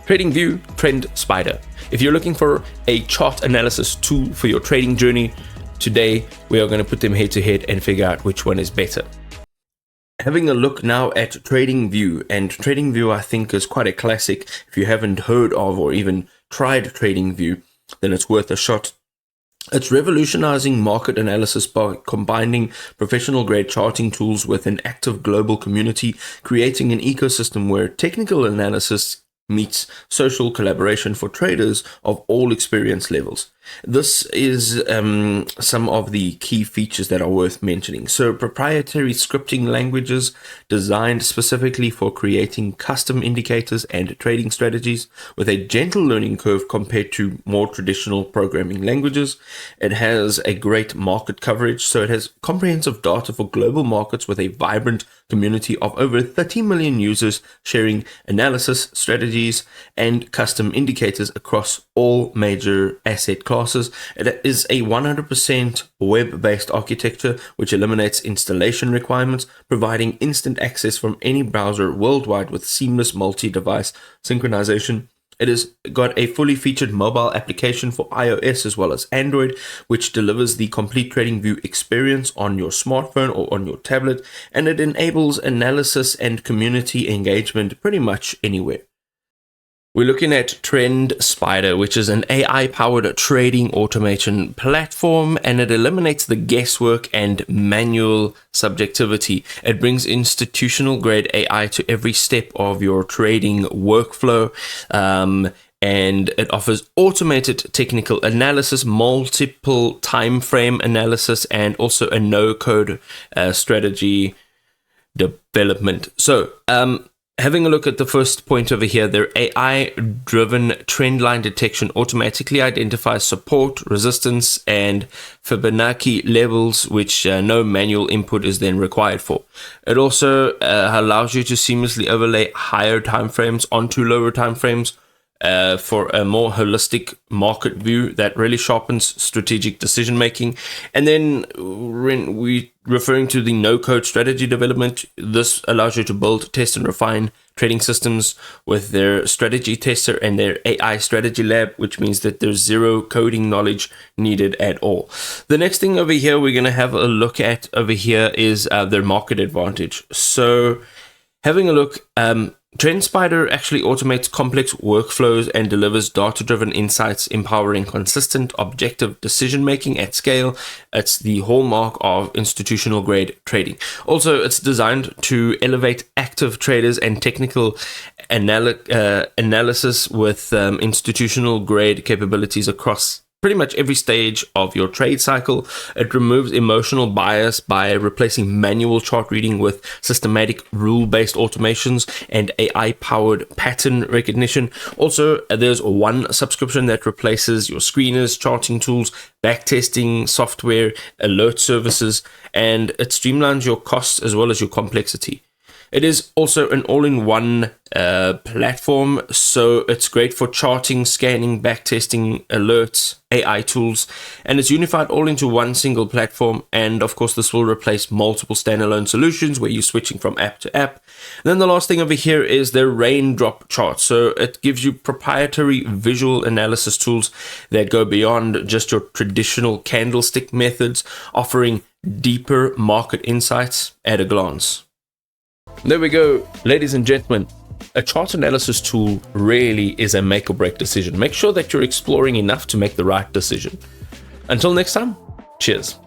TradingView, TrendSpider. If you're looking for a chart analysis tool for your trading journey, today we are going to put them head to head and figure out which one is better. Having a look now at TradingView, and TradingView I think is quite a classic. If you haven't heard of or even tried TradingView, then it's worth a shot. It's revolutionizing market analysis by combining professional grade charting tools with an active global community, creating an ecosystem where technical analysis meets social collaboration for traders of all experience levels. This is some of the key features that are worth mentioning. So proprietary scripting languages designed specifically for creating custom indicators and trading strategies with a gentle learning curve compared to more traditional programming languages. It has a great market coverage. So it has comprehensive data for global markets with a vibrant community of over 30 million users sharing analysis, strategies, and custom indicators across all major asset classes. It is a 100% web-based architecture which eliminates installation requirements, providing instant access from any browser worldwide with seamless multi-device synchronization. It has got a fully featured mobile application for iOS as well as Android, which delivers the complete TradingView experience on your smartphone or on your tablet, and it enables analysis and community engagement pretty much anywhere. We're looking at TrendSpider, which is an AI-powered trading automation platform, and it eliminates the guesswork and manual subjectivity. It brings institutional-grade AI to every step of your trading workflow, and it offers automated technical analysis, multiple time frame analysis, and also a no-code strategy development. So, having a look at the first point over here, their AI-driven trendline detection automatically identifies support, resistance, and Fibonacci levels, which no manual input is then required for. It also allows you to seamlessly overlay higher timeframes onto lower timeframes for a more holistic market view that really sharpens strategic decision making. And then when we referring to the no-code strategy development, this allows you to build, test, and refine trading systems with their strategy tester and their AI strategy lab, which means that there's zero coding knowledge needed at all. The next thing over here we're going to have a look at over here is their market advantage. So having a look, TrendSpider actually automates complex workflows and delivers data-driven insights, empowering consistent, objective decision-making at scale. It's the hallmark of institutional-grade trading. Also, it's designed to elevate active traders and technical analysis with institutional-grade capabilities across pretty much every stage of your trade cycle. It removes emotional bias by replacing manual chart reading with systematic rule-based automations and AI-powered pattern recognition. Also, there's one subscription that replaces your screeners, charting tools, backtesting software, alert services, and it streamlines your costs as well as your complexity. It is also an all-in-one platform, so it's great for charting, scanning, backtesting, alerts, AI tools, and it's unified all into one single platform. And of course, this will replace multiple standalone solutions where you're switching from app to app. And then the last thing over here is their raindrop chart. So it gives you proprietary visual analysis tools that go beyond just your traditional candlestick methods, offering deeper market insights at a glance. There we go, ladies and gentlemen. A chart analysis tool really is a make or break decision. Make sure that you're exploring enough to make the right decision. Until next time, cheers.